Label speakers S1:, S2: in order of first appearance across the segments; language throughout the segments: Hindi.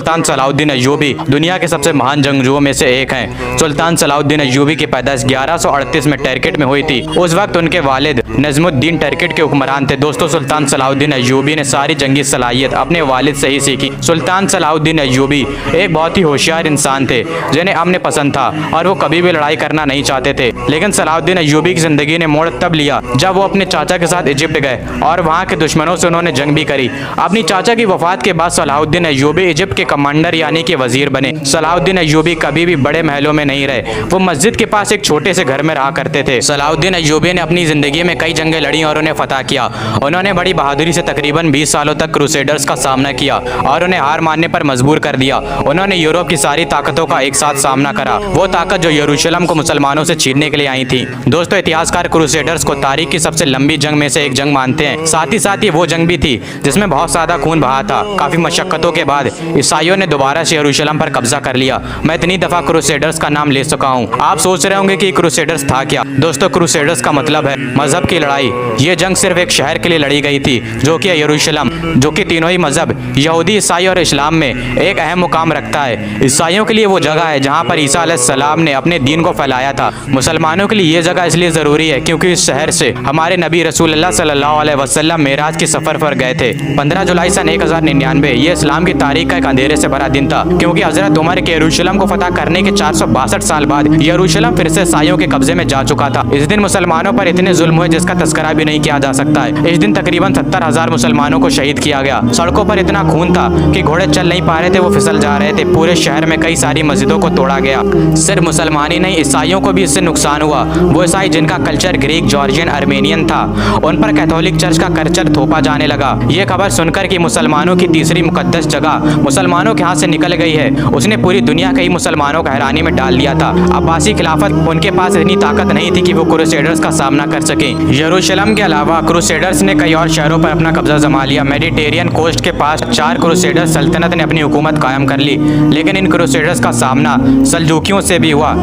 S1: सुल्तान सलाहुद्दीन अय्यूबी दुनिया के सबसे महान जंगजुओं में से एक हैं। सुल्तान सलाहुद्दीन अय्यूबी की पैदाइश 1138 में टर्किट में हुई थी। उस वक्त उनके वालिद नजमुद्दीन टर्किट के हुक्मरान थे। दोस्तों, सुल्तान सलाहुद्दीन अय्यूबी ने सारी जंगी सलाहियत अपने वालिद से ही सीखी। सुल्तान सलाहुद्दीन अय्यूबी एक बहुत ही होशियार इंसान थे जिन्हें अमन पसंद था और वो कभी भी लड़ाई करना नहीं चाहते थे। लेकिन सलाहुद्दीन अय्यूबी की जिंदगी ने मोड़ तब लिया जब वो अपने चाचा के साथ इजिप्ट गए और वहाँ के दुश्मनों से उन्होंने जंग भी करी। अपनी चाचा की वफात के बाद सलाहुद्दीन अय्यूबी इजिप्ट के कमांडर यानी कि वजीर बने। सलाहुद्दीन अय्यूबी कभी भी बड़े महलों में नहीं रहे, वो मस्जिद के पास एक छोटे से घर में रहा करते थे। सलाहुद्दीन अय्यूबी ने अपनी जिंदगी में कई जंगें लड़ी और उन्हें फतह किया। उन्होंने बड़ी बहादुरी से तकरीबन 20 सालों तक क्रूसेडर्स का सामना किया और उन्हें हार मानने पर मजबूर कर दिया। उन्होंने यूरोप की सारी ताकतों का एक साथ सामना करा, वो ताकत जो यरूशलेम को मुसलमानों से छीनने के लिए आई थी। दोस्तों, इतिहासकार क्रूसेडर्स को तारीख की सबसे लंबी जंग में से एक जंग मानते हैं। साथ ही वो जंग भी थी जिसमें बहुत ज्यादा खून बहा था। काफी मशक्कतों के बाद ईसाइयों ने दोबारा से यरूशलेम पर कब्जा कर लिया। मैं इतनी दफा क्रूसेडर्स का नाम ले चुका हूँ। आप सोच रहे होंगे कि क्रूसेडर्स था क्या। दोस्तों, क्रूसेडर्स का मतलब है मजहब की लड़ाई। ये जंग सिर्फ एक शहर के लिए लड़ी गई थी जो कि यरूशलेम, जो कि तीनों ही मजहब यहूदी, ईसाई और इस्लाम में एक अहम मुकाम रखता है। ईसाइयों के लिए वो जगह है जहाँ पर ईसा अलैहिस्सलाम ने अपने दीन को फैलाया था। मुसलमानों के लिए ये जगह इसलिए जरूरी है क्योंकि इस शहर से हमारे नबी रसूलुल्लाह सल्लल्लाहु अलैहि वसल्लम मेराज की सफर पर गए थे। 15 जुलाई सन 1099 ये इस्लाम की तारीख का एक अंधेरे से भरा दिन था क्योंकि हजरत उमर के यरूशलेम को फतह करने के 462 साल बाद यरूशलेम फिर से ईसाइयों के कब्जे में जा चुका था। इस दिन मुसलमानों पर इतने जुल्म हुए जिसका तस्करा भी नहीं किया जा सकता है। इस दिन तकरीबन 70,000 मुसलमानों को शहीद किया गया। सड़कों पर इतना खून था कि घोड़े चल नहीं पा रहे थे, वो फिसल जा रहे थे। पूरे शहर में कई सारी मस्जिदों को तोड़ा गया। सिर्फ मुसलमान ही नहीं, ईसाइयों को भी इससे नुकसान हुआ। वो ईसाई जिनका कल्चर ग्रीक, जॉर्जियन, आर्मेनियन था, उन पर कैथोलिक चर्च का कल्चर थोपा जाने लगा। ये खबर सुनकर कि मुसलमानों की तीसरी मुकद्दस जगह मुसलमानों के हाथ से निकल गई है, उसने पूरी दुनिया के ही मुसलमानों को हैरानी में डाल दिया था। अब्बासी खिलाफत उनके पास इतनी ताकत नहीं थी कि वो क्रूसेडर्स का सामना कर सके। यरूशलेम के अलावा क्रूसेडर्स ने कई और शहरों पर अपना कब्जा जमा लिया। मेडिटेरियन कोस्ट के पास 4 क्रूसेडर सल्तनत ने अपनी हुकूमत कायम कर ली, लेकिन इन क्रूसेडर्स का सामना सल्जूकियों से भी हुआ।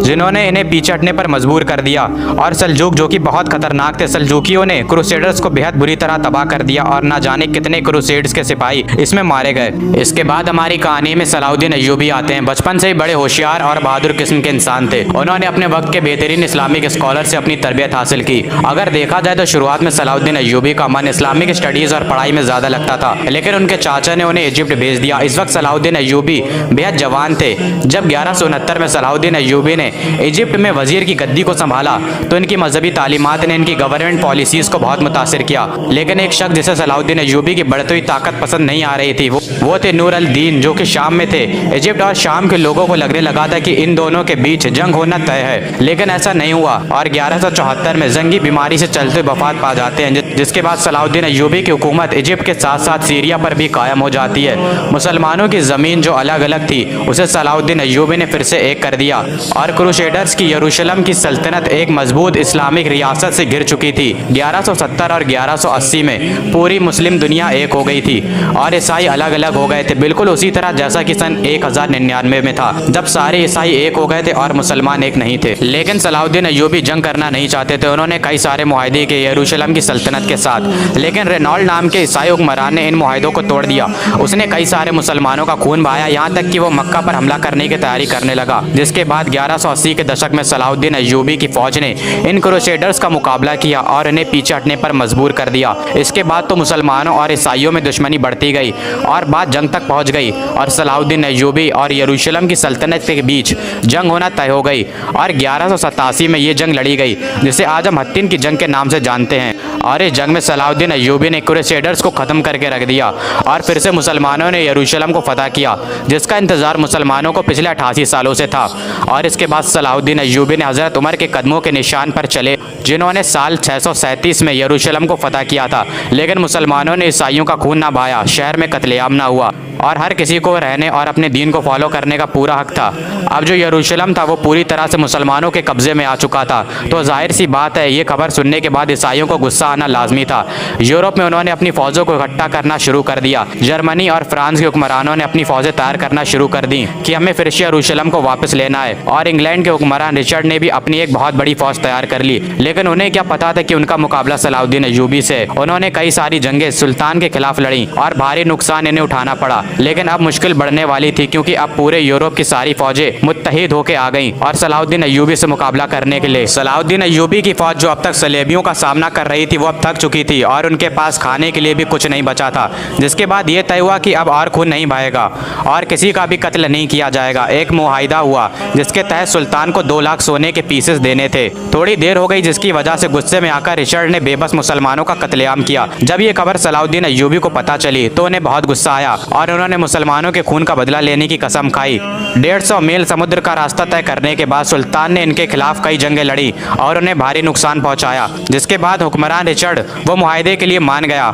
S1: जिन्होंने इन्हें पीछे हटने पर मजबूर कर दिया। और सल्जूक जो कि बहुत खतरनाक थे, सल्जूकियों ने क्रूसेडर्स को बेहद बुरी तरह तबाह कर दिया और ना जाने कितने क्रूसेड्स के सिपाही इसमें मारे गए। इसके बाद हमारी कहानी में सलाहुद्दीन अय्यूबी आते हैं। बचपन से ही बड़े होशियार और बहादुर किस्म के इंसान थे। उन्होंने अपने वक्त के बेहतरीन इस्लामिक स्कॉलर से अपनी तरबियत हासिल की। अगर देखा जाए तो शुरुआत में सलाहुद्दीन अय्यूबी का मन इस्लामिक स्टडीज और पढ़ाई में ज्यादा लगता था, लेकिन उनके चाचा ने उन्हें इजिप्ट भेज दिया। इस वक्त सलाहुद्दीन अय्यूबी बेहद जवान थे। जब 1169 में सलाहुद्दीन अय्यूबी ने इजिप्ट में वजीर की गद्दी को संभाला तो इनकी मजहबी तालीमात ने इनकी गवर्नमेंट पॉलिसीज को बहुत मुतासिर किया। लेकिन एक शख्स जिसे सलाहुद्दीन अय्यूबी की बढ़ती हुई ताकत पसंद नहीं आ रही थी, वो थे नूर अल दीन, जो कि शाम में थे। इजिप्ट और शाम के लोगों को लगने लगा था कि इन दोनों के बीच जंग होना तय है, लेकिन ऐसा नहीं हुआ और 1174 में जंगी बीमारी से चलते वफात पा जाते हैं, जिसके बाद सलाहुद्दीन अय्यूबी की हुकूमत इजिप्ट के साथ साथ सीरिया पर भी कायम हो जाती है। मुसलमानों की जमीन जो अलग अलग थी उसे सलाहुद्दीन अय्यूबी ने फिर से एक कर दिया और क्रूसेडर्स की यरूशलेम की सल्तनत एक मजबूत इस्लामिक रियासत से घिर चुकी थी। 1170 और 1180 में पूरी मुस्लिम दुनिया एक हो गई थी और ईसाई अलग अलग हो गए थे, बिल्कुल उसी तरह जैसा कि सन 1099 में था, जब सारे ईसाई एक हो गए थे और मुसलमान एक नहीं थे। लेकिन सलाहुद्दीन अय्यूबी जंग करना नहीं चाहते थे। उन्होंने कई सारे मुआहदे किए यरूशलेम की सल्तनत के साथ, लेकिन रेनॉल्ड नाम के ईसाई हुक्मरान ने इन मुआहदों को तोड़ दिया। उसने कई सारे मुसलमानों का खून बहाया, यहाँ तक कि वो मक्का पर हमला करने की तैयारी करने लगा, जिसके बाद 1180 के दशक में सलाहुद्दीन अय्यूबी की फौज ने इन क्रूसेडर्स का मुकाबला किया और इन्हें पीछे हटने पर मजबूर कर दिया। इसके बाद तो मुसलमानों और ईसाइयों में दुश्मनी बढ़ती गई और बात जंग तक पहुंच गई और सलाहुद्दीन अय्यूबी और यरूशलेम की सल्तनत के बीच जंग होना तय हो गई और 1187 में ये जंग लड़ी गई, जिसे आज हम हत्तीन की जंग के नाम से जानते हैं। और इस जंग में सलाहुद्दीन अय्यूबी ने क्रूसेडर्स को ख़त्म करके रख दिया और फिर से मुसलमानों ने यरूशलेम को फतह किया, जिसका इंतज़ार मुसलमानों को पिछले 88 सालों से था। और इसके बाद सलाहुद्दीन अय्यूबी ने हज़रत उमर के कदमों के निशान पर चले, जिन्होंने साल 637 में यरूशलेम को फतह किया था। लेकिन मुसलमानों ने ईसाइयों का खून ना बहाया, शहर में कत्लेआम ना हुआ और हर किसी को रहने और अपने दीन को फॉलो करने का पूरा हक था। अब जो यरूशलेम था वो पूरी तरह से मुसलमानों के कब्जे में आ चुका था। तो जाहिर सी बात है ये खबर सुनने के बाद ईसाइयों को गुस्सा आना लाजमी था। यूरोप में उन्होंने अपनी फौजों को इकट्ठा करना शुरू कर दिया। जर्मनी और फ्रांस के हुक्मरानों ने अपनी फौजें तैयार करना शुरू कर दी कि हमें फिर से यरूशलेम को वापस लेना है। और इंग्लैंड के हुक्मरान रिचर्ड ने भी अपनी एक बहुत बड़ी फौज तैयार कर ली। लेकिन उन्हें क्या पता था कि उनका मुकाबला सलाउद्दीन अय्यूबी से। उन्होंने कई सारी जंगें सुल्तान के खिलाफ लड़ी और भारी नुकसान इन्हें उठाना पड़ा। लेकिन अब मुश्किल बढ़ने वाली थी क्योंकि अब पूरे यूरोप की सारी फौजें मुत्तहिद होकर आ गईं और सलाउद्दीन अय्यूबी से मुकाबला करने के लिए। सलाउद्दीन अय्यूबी की फौज जो अब तक सलेबियों का सामना कर रही थी वो अब थक चुकी थी और उनके पास खाने के लिए भी कुछ नहीं बचा था। जिसके बाद ये तय हुआ कि अब और खून नहीं बहेगा और किसी का भी कत्ल नहीं किया जाएगा। एक मुआहिदा हुआ जिसके तहत सुल्तान को 2 लाख सोने के पीसेस देने थे। थोड़ी देर हो गई जिसकी वजह से गुस्से में आकर रिचर्ड ने बेबस मुसलमानों का कत्लेआम किया। जब ये खबर सलाउद्दीन अय्यूबी को पता चली तो उन्हें बहुत गुस्सा आया और उन्होंने मुसलमानों के खून का बदला लेने की कसम खाई। 150 मील समुद्र का रास्ता तय करने के बाद सुल्तान ने इनके खिलाफ कई जंगें लड़ी और उन्हें भारी नुकसान पहुंचाया। जिसके बाद हुक्मरान रिचर्ड वो मुआहिदे के लिए मान गया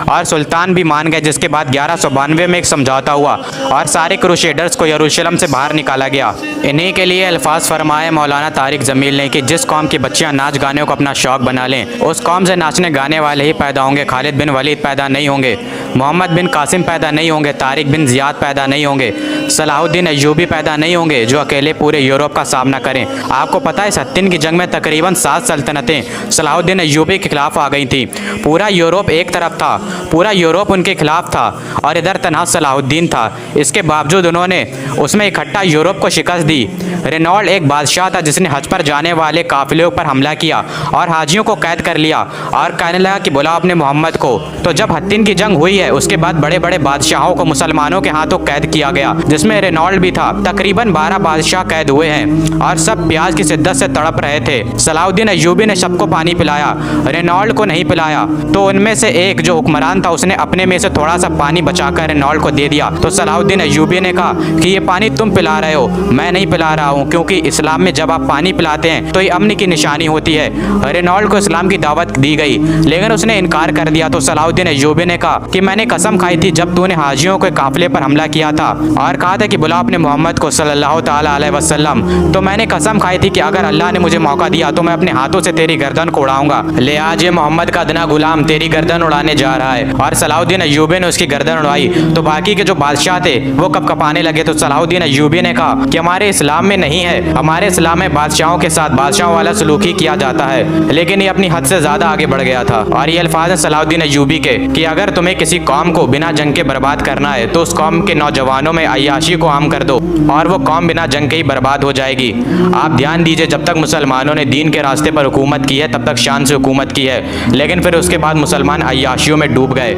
S1: और सुल्तान भी मान गए। जिसके बाद 1192 में एक समझौता हुआ और सारे क्रूसेडर्स को यरूशलेम से बाहर निकाला गया। इन्हीं के लिए अल्फाज फरमाए मौलाना तारिक जमील ने कि जिस कौम की बच्चियां नाच गाने को अपना शौक बना लें उस कौम से नाचने गाने वाले ही पैदा होंगे। खालिद बिन वलीद पैदा नहीं होंगे, मोहम्मद बिन कासिम पैदा नहीं होंगे, तारिक बिन जियाद पैदा नहीं होंगे, सलाहुद्दीन अय्यूबी पैदा नहीं होंगे जो अकेले पूरे यूरोप का सामना करें। आपको पता है सत्तीन की जंग में तकरीबन 7 सल्तनतें सलाहुद्दीन अय्यूबी के खिलाफ आ गई थी। पूरा यूरोप एक तरफ था, पूरा यूरोप उनके खिलाफ था और इधर तनहा सलाहुद्दीन था। इसके बावजूद उन्होंने उसमें इकट्ठा यूरोप को शिकस्त दी। रेनॉल्ड एक बादशाह था जिसने हज पर जाने वाले काफिलों पर हमला किया और हाजियों को कैद कर लिया और कहने लगा कि बुलाओ अपने मोहम्मद को। तो जब हत्तीन की जंग हुई है उसके बाद बड़े बड़े बादशाहों को मुसलमानों के हाथों कैद किया गया जिसमें रेनॉल्ड भी था। तकरीबन 12 बादशाह कैद हुए हैं और सब प्याज की शिद्दत से तड़प रहे थे। सलाहुद्दीन अय्यूबी ने सबको पानी पिलाया, रेनॉल्ड को नहीं पिलाया। तो उनमें से एक जो हुक्मरान था उसने अपने में से थोड़ा सा पानी बचाकर रेनॉल्ड को दे दिया। तो सलाहुद्दीन अय्यूबी ने कहा कि ये पानी तुम पिला रहे हो, मैं नहीं पिला रहा हूँ, क्योंकि इस्लाम में जब आप पानी पिलाते हैं तो ये अमन की निशानी होती है। रेनॉल्ड को इस्लाम की दावत दी गई लेकिन उसने इनकार कर दिया। तो सलाहुद्दीन अय्यूबी ने कहा कि मैंने कसम खाई थी जब तूने हाजियों के काफिले पर हमला किया था और कहा था कि बुलाओ अपने मोहम्मद को सल्लल्लाहु ताला अलैहि वसल्लम, तो मैंने कसम खाई थी कि अगर अल्लाह ने मुझे मौका दिया तो मैं अपने हाथों से तेरी गर्दन को उड़ाऊंगा। ले आज ये मोहम्मद का अदना गुलाम तेरी गर्दन उड़ाने जा रहा है। और सलाहुद्दीन अय्यूबी ने उसकी गर्दन उड़ाई तो बाकी के जो बादशाह थे वो कब कपाने लगे। तो सलाहुद्दीन अय्यूबी ने कहा कि हमारे इस्लाम में नहीं है, हमारे इस्लाम में बादशाहों के साथ बादशाहों वाला सलूक ही किया जाता है। लेकिन ये अपनी हद से ज्यादा आगे बढ़ गया था और ये अल्फाज है सलाहुद्दीन अय्यूबी के कि अगर तुम्हें किसी कौम को बिना जंग के बर्बाद करना है तो उस कौम के नौजवानों में अय्याशी को आम कर दो और वो कौम बिना जंग के ही बर्बाद हो जाएगी। आप ध्यान दीजिए, जब तक मुसलमानों ने दीन के रास्ते पर हुकूमत की है तब तक शान से हुकूमत की है, लेकिन फिर उसके बाद मुसलमान अय्याशियों में डूब गए।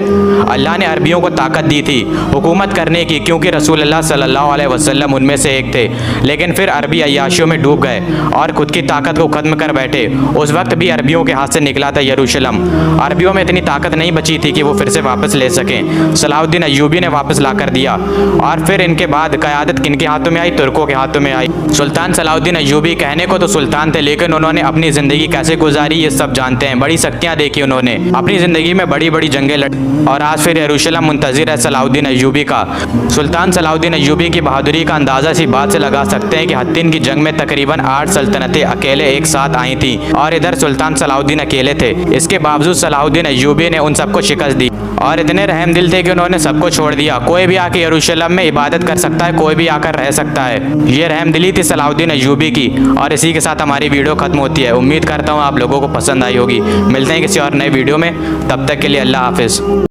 S1: अल्लाह ने अरबियों को ताकत दी थी हुकूमत करने की क्योंकि रसूलुल्लाह सल्लल्लाहु अलैहि वसल्लम उनमें से एक थे, लेकिन फिर अरबी अय्याशियों में डूब गए और खुद की ताकत को खत्म कर बैठे। उस वक्त भी अरबियों के हाथ से निकला था यरूशलेम। अरबियों में इतनी ताकत नहीं बची थी कि वो फिर से वापस ले सकें। सलाहुद्दीन अय्यूबी ने वापस ला कर दिया और फिर इनके बाद क़यादत किनके हाथों में आई? तुर्कों के हाथों में आई। सुल्तान सलाहुद्दीन अय्यूबी कहने को तो सुल्तान थे लेकिन उन्होंने अपनी ज़िंदगी कैसे गुजारी ये सब जानते हैं। बड़ी शक्तियाँ देखी उन्होंने, अपनी ज़िंदगी में बड़ी बड़ी जंगें लड़ी और आज फिर यरूशलेम मुंतज़िर है सलाहुद्दीन अय्यूबी का। सुल्तान सलाहुद्दीन अय्यूबी की बहादुरी का अंदाज़ा इसी बात से लगा सकते हैं कि हत्तीन की जंग में तकरीबन 8 सल्तनतें अकेले एक साथ आई थी और इधर सुल्तान सलाहुद्दीन अकेले थे। इसके बावजूद सलाहुद्दीन अय्यूबी ने उन सबको शिकस्त दी और इतने रहम दिल थे कि उन्होंने सबको छोड़ दिया। कोई भी आके यरूशलेम में इबादत कर सकता है, कोई भी आकर रह सकता है। ये रहम दिली थी सलाहुद्दीन अय्यूबी की। और इसी के साथ हमारी वीडियो खत्म होती है। उम्मीद करता हूँ आप लोगों को पसंद आई होगी। मिलते हैं किसी और नए वीडियो में, तब तक के लिए अल्लाह हाफिज़।